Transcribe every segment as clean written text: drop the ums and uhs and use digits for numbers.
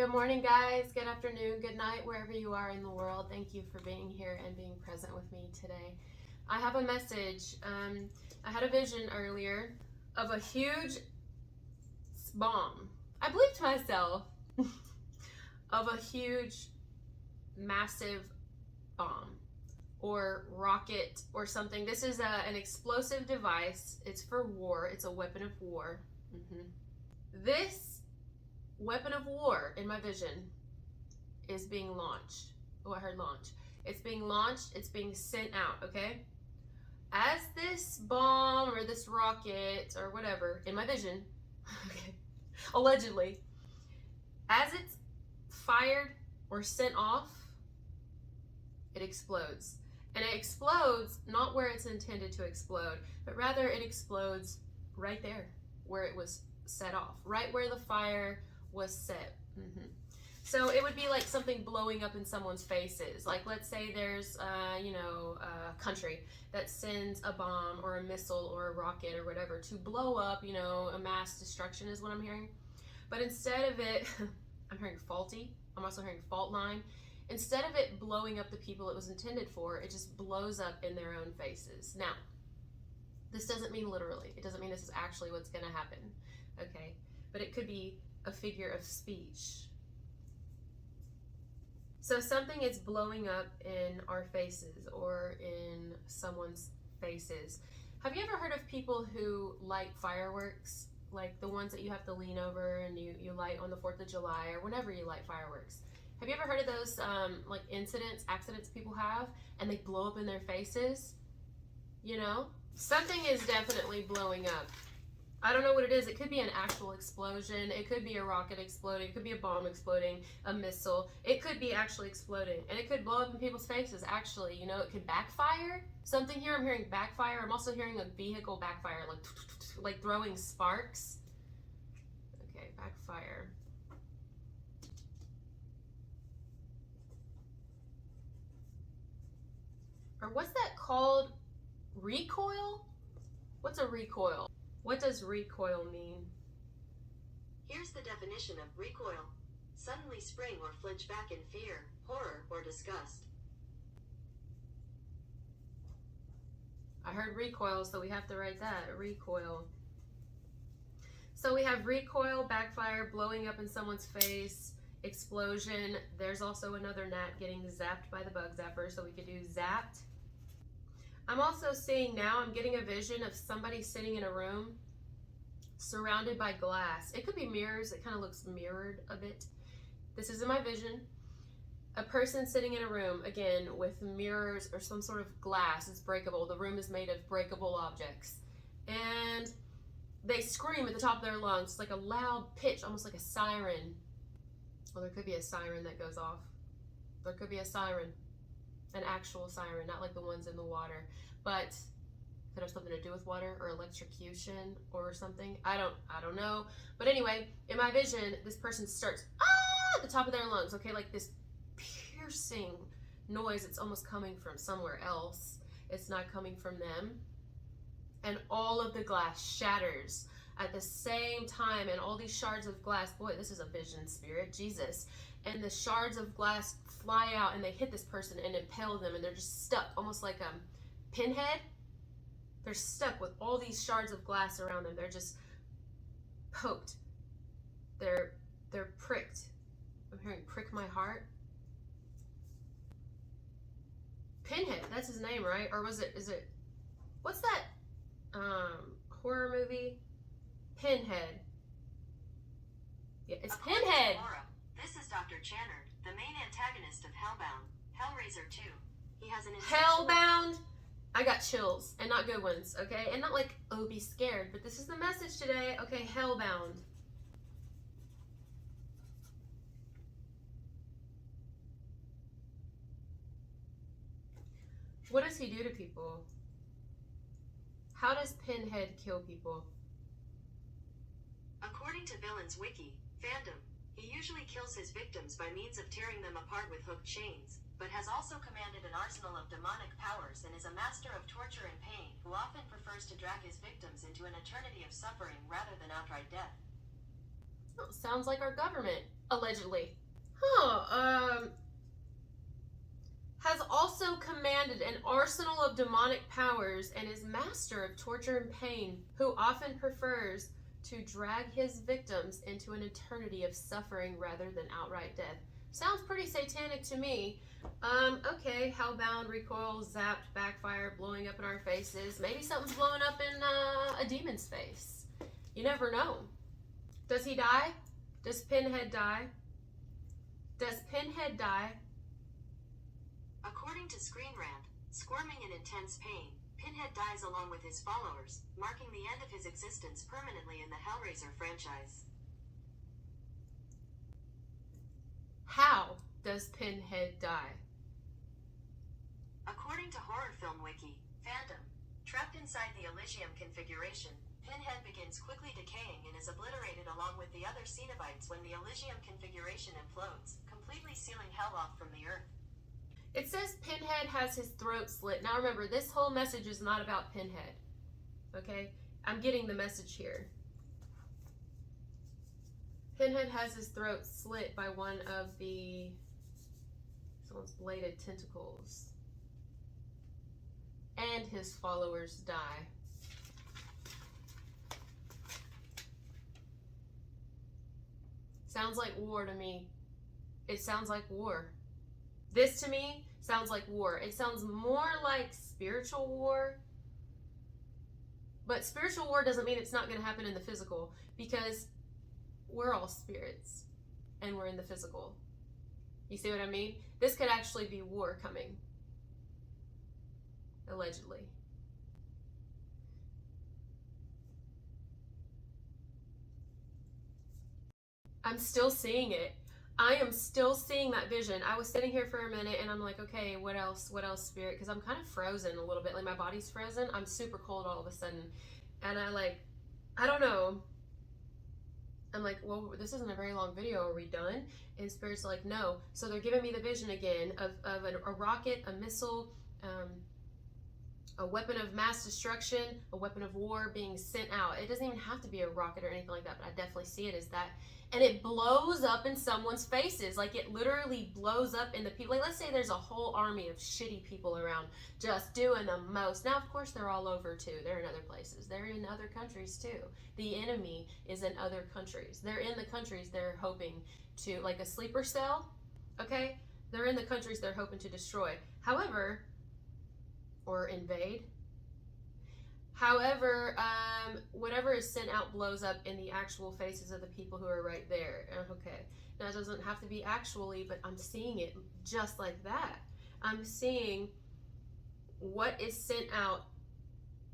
Good morning, guys. Good afternoon. Good night, wherever you are in the world. Thank you for being here and being present with me today. I have a message. I had a vision earlier of a huge bomb. I believed to myself of a huge, massive bomb or rocket or something. This is an explosive device. It's for war. It's a weapon of war. This weapon of war in my vision is being launched. Oh, I heard launch. It's being launched. It's being sent out, okay? As this bomb or this rocket or whatever in my vision, okay, allegedly, as it's fired or sent off, it explodes. And it explodes not where it's intended to explode, but rather it explodes right there where it was set off, right where the fire was set. So it would be like something blowing up in someone's faces. Like, let's say there's a country that sends a bomb or a missile or a rocket or whatever to blow up, a mass destruction is what I'm hearing. But instead of it, I'm hearing faulty. I'm also hearing fault line. Instead of it blowing up the people it was intended for, it just blows up in their own faces. Now, this doesn't mean literally. It doesn't mean this is actually what's going to happen, okay? But it could be a figure of speech. So something is blowing up in our faces or in someone's faces. Have you ever heard of people who light fireworks? Like the ones that you have to lean over and you light on the 4th of July or whenever you light fireworks. Have you ever heard of those like accidents people have and they blow up in their faces? Something is definitely blowing up. I don't know what it is. It could be an actual explosion. It could be a rocket exploding. It could be a bomb exploding, a missile. It could be actually exploding. And it could blow up in people's faces, actually. It could backfire. Something here, I'm hearing backfire. I'm also hearing a vehicle backfire, like throwing sparks. Okay, backfire. Or what's that called? Recoil? What's a recoil? What does recoil mean? Here's the definition of recoil. Suddenly spring or flinch back in fear, horror, or disgust. I heard recoil, so we have to write that, recoil. So we have recoil, backfire, blowing up in someone's face, explosion. There's also another gnat getting zapped by the bug zapper, so we could do zapped. I'm also seeing now, I'm getting a vision of somebody sitting in a room surrounded by glass. It could be mirrors. It kind of looks mirrored a bit. This is in my vision. A person sitting in a room, again, with mirrors or some sort of glass. It's breakable. The room is made of breakable objects. And they scream at the top of their lungs, like a loud pitch, almost like a siren. Well, there could be a siren that goes off. There could be a siren. An actual siren, not like the ones in the water, but could have something to do with water or electrocution or something. I don't know. But anyway, in my vision, this person starts at the top of their lungs, okay, like this piercing noise. It's almost coming from somewhere else. It's not coming from them. And all of the glass shatters at the same time, and all these shards of glass, boy, this is a vision spirit, Jesus. And the shards of glass fly out and they hit this person and impale them, and they're just stuck, almost like a pinhead. They're stuck with all these shards of glass around them. They're just poked. They're pricked. I'm hearing prick my heart. Pinhead, that's his name, right? Or is it, what's that horror movie? Pinhead. Yeah, it's Pinhead. This is Dr. Channard, the main antagonist of Hellbound, Hellraiser 2. He has an Hellbound? I got chills, and not good ones, okay? And not like, oh, be scared, but this is the message today. Okay, Hellbound. What does he do to people? How does Pinhead kill people? According to Villains Wiki, fandom, he usually kills his victims by means of tearing them apart with hooked chains, but has also commanded an arsenal of demonic powers and is a master of torture and pain, who often prefers to drag his victims into an eternity of suffering rather than outright death. Oh, sounds like our government. Allegedly. Has also commanded an arsenal of demonic powers and is master of torture and pain, who often prefers to drag his victims into an eternity of suffering rather than outright death. Sounds pretty satanic to me. Okay, hellbound, recoil, zapped, backfire, blowing up in our faces. Maybe something's blowing up in a demon's face. You never know. Does he die? Does Pinhead die? Does Pinhead die? According to Screen Rant, squirming in intense pain, Pinhead dies along with his followers, marking the end of his existence permanently in the Hellraiser franchise. How does Pinhead die? According to Horror Film Wiki, fandom, trapped inside the Elysium configuration, Pinhead begins quickly decaying and is obliterated along with the other Cenobites when the Elysium configuration implodes, completely sealing hell off from the earth. It says Pinhead has his throat slit. Now remember, this whole message is not about Pinhead. Okay? I'm getting the message here. Pinhead has his throat slit by one of someone's bladed tentacles. And his followers die. Sounds like war to me. It sounds like war. This to me sounds like war. It sounds more like spiritual war. But spiritual war doesn't mean it's not going to happen in the physical, because we're all spirits and we're in the physical. You see what I mean? This could actually be war coming. Allegedly. I'm still seeing it. I am still seeing that vision. I was sitting here for a minute and I'm like, okay, what else, Spirit? Because I'm kind of frozen a little bit. Like my body's frozen. I'm super cold all of a sudden. And I don't know. I'm like, well, this isn't a very long video. Are we done? And Spirit's like, no. So they're giving me the vision again of a rocket, a missile, a weapon of mass destruction, a weapon of war being sent out. It doesn't even have to be a rocket or anything like that, but I definitely see it as that. And it blows up in someone's faces. Like it literally blows up in the people. Like let's say there's a whole army of shitty people around just doing the most. Now, of course, they're all over too. They're in other places. They're in other countries too. The enemy is in other countries. They're in the countries they're hoping to, like a sleeper cell, okay? They're in the countries they're hoping to destroy. However, or invade. However, whatever is sent out blows up in the actual faces of the people who are right there. Okay, now it doesn't have to be actually, but I'm seeing it just like that. I'm seeing what is sent out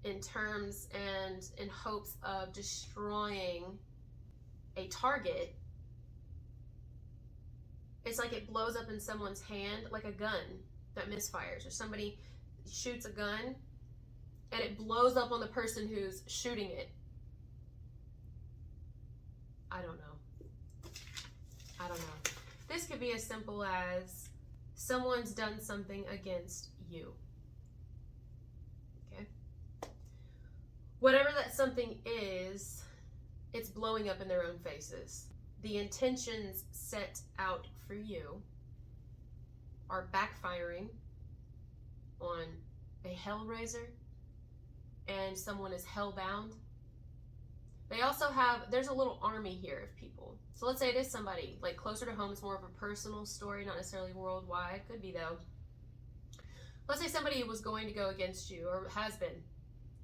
in terms and in hopes of destroying a target. It's like it blows up in someone's hand, like a gun that misfires, or somebody shoots a gun and it blows up on the person who's shooting it. I don't know. This could be as simple as someone's done something against you. Okay? Whatever that something is, it's blowing up in their own faces. The intentions set out for you are backfiring on a hellraiser, and someone is hellbound. They also have, there's a little army here of people. So let's say it is somebody like closer to home. It's more of a personal story, not necessarily worldwide. Could be though. Let's say somebody was going to go against you, or has been,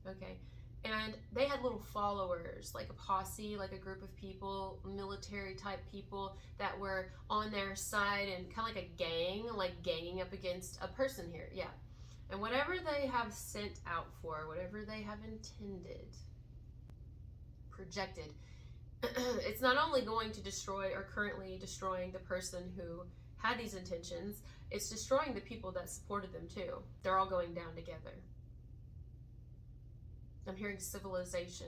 okay? And they had little followers, like a posse, like a group of people, military type people that were on their side, and kind of like a gang, like ganging up against a person here, yeah. And whatever they have sent out for, whatever they have intended, projected, it's not only going to destroy or currently destroying the person who had these intentions, it's destroying the people that supported them too. They're all going down together. I'm hearing civilization.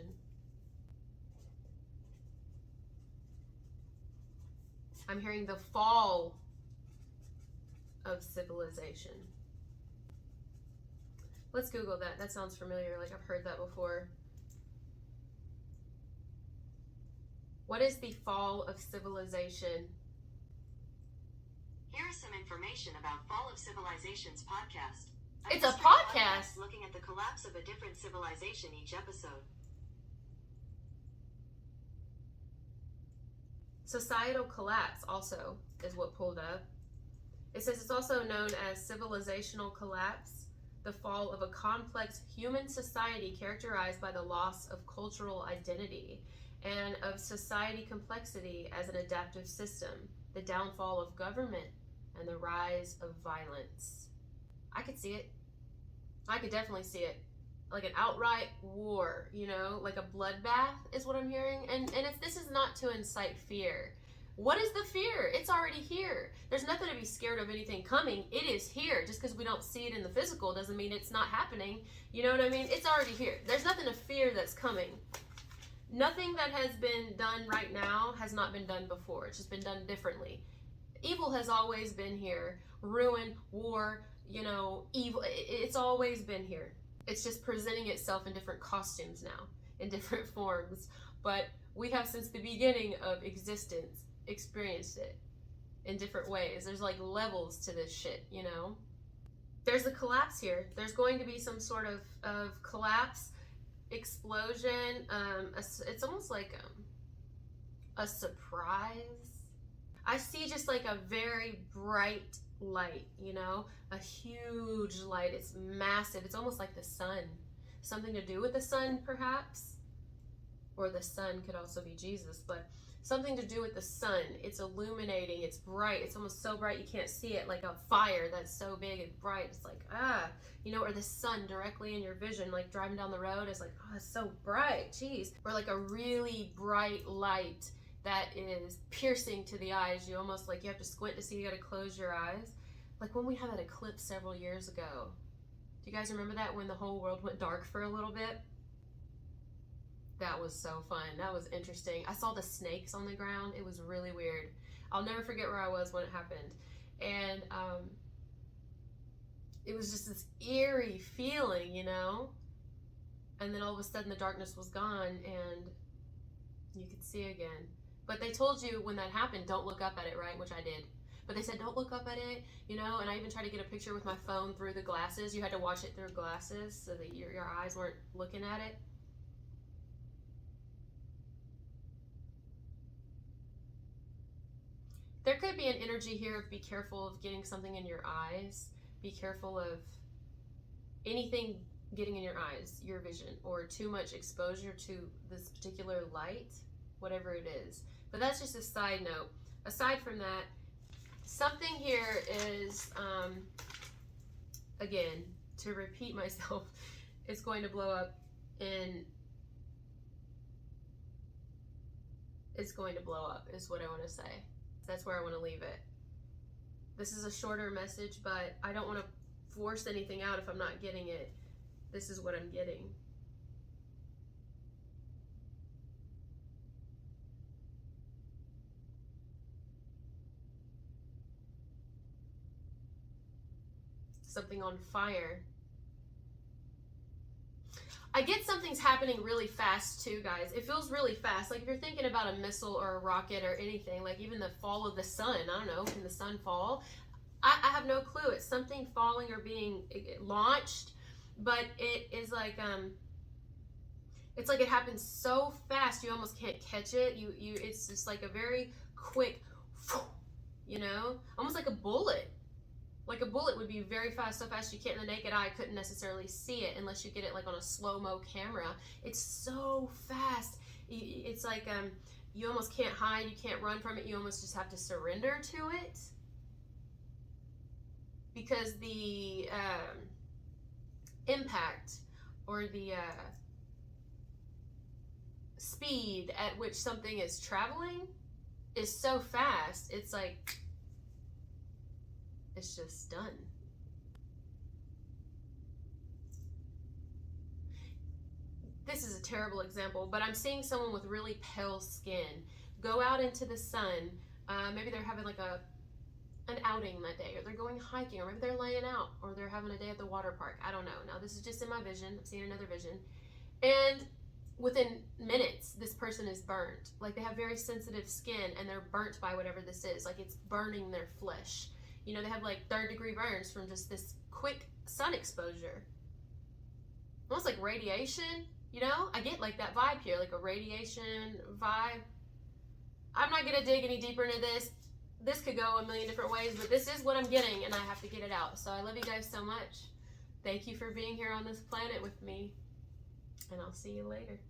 I'm hearing the fall of civilization. Let's Google that. That sounds familiar, like I've heard that before. What is the fall of civilization Here is some information about Fall of Civilizations podcast. It's a history podcast? looking at the collapse of a different civilization each episode. Societal collapse also is what pulled up. It says it's also known as civilizational collapse, the fall of a complex human society characterized by the loss of cultural identity and of society complexity as an adaptive system, the downfall of government, and the rise of violence. I could see it. I could definitely see it. Like an outright war, you know, like a bloodbath is what I'm hearing. And if this is not to incite fear, what is the fear? It's already here. There's nothing to be scared of anything coming. It is here. Just because we don't see it in the physical doesn't mean it's not happening. You know what I mean? It's already here. There's nothing to fear that's coming. Nothing that has been done right now has not been done before. It's just been done differently. Evil has always been here. Ruin, war, you know, evil. It's always been here. It's just presenting itself in different costumes now, in different forms. But we have, since the beginning of existence, experienced it in different ways. There's like levels to this shit, you know? There's a collapse here. There's going to be some sort of collapse, explosion. It's almost like a surprise. I see just like a very bright light, you know, a huge light. It's massive. It's almost like the sun. Something to do with the sun, perhaps, or the sun could also be Jesus, but something to do with the sun. It's illuminating. It's bright. It's almost so bright you can't see it, like a fire that's so big and bright. It's like, you know, or the sun directly in your vision, like driving down the road. It's like, oh, it's so bright. Jeez. Or like a really bright light that is piercing to the eyes. You almost like you have to squint to see. You got to close your eyes. Like when we had that eclipse several years ago. Do you guys remember that, when the whole world went dark for a little bit? That was so fun. That was interesting. I saw the snakes on the ground. It was really weird. I'll never forget where I was when it happened. And it was just this eerie feeling, you know? And then all of a sudden the darkness was gone and you could see again. But they told you when that happened, don't look up at it, right? Which I did. But they said, don't look up at it, you know? And I even tried to get a picture with my phone through the glasses. You had to watch it through glasses so that your eyes weren't looking at it. There could be an energy here of be careful of getting something in your eyes. Be careful of anything getting in your eyes, your vision, or too much exposure to this particular light, whatever it is. But that's just a side note. Aside from that, something here is, again, to repeat myself, it's going to blow up in, it's going to blow up is what I want to say. That's where I want to leave it. This is a shorter message, but I don't want to force anything out if I'm not getting it. This is what I'm getting. Something on fire. I get something's happening really fast too, guys. It feels really fast. Like if you're thinking about a missile or a rocket or anything, like even the fall of the sun, I don't know, can the sun fall? I have no clue. It's something falling or being launched, but it is like, it's like it happens so fast you almost can't catch it. It's just like a very quick, you know, almost like a bullet. Like a bullet would be very fast, so fast you can't, in the naked eye couldn't necessarily see it unless you get it like on a slow-mo camera. It's so fast. It's like you almost can't hide, you can't run from it, you almost just have to surrender to it. Because the impact or the speed at which something is traveling is so fast, it's like, it's just done. This is a terrible example, but I'm seeing someone with really pale skin go out into the sun. Maybe they're having like an outing that day, or they're going hiking, or maybe they're laying out, or they're having a day at the water park. I don't know. Now this is just in my vision. I'm seeing another vision. And within minutes, this person is burnt. Like they have very sensitive skin and they're burnt by whatever this is. Like it's burning their flesh. You know, they have like 3rd-degree burns from just this quick sun exposure. Almost like radiation, you know? I get like that vibe here, like a radiation vibe. I'm not gonna dig any deeper into this. This could go a million different ways, but this is what I'm getting, and I have to get it out. So I love you guys so much. Thank you for being here on this planet with me, and I'll see you later.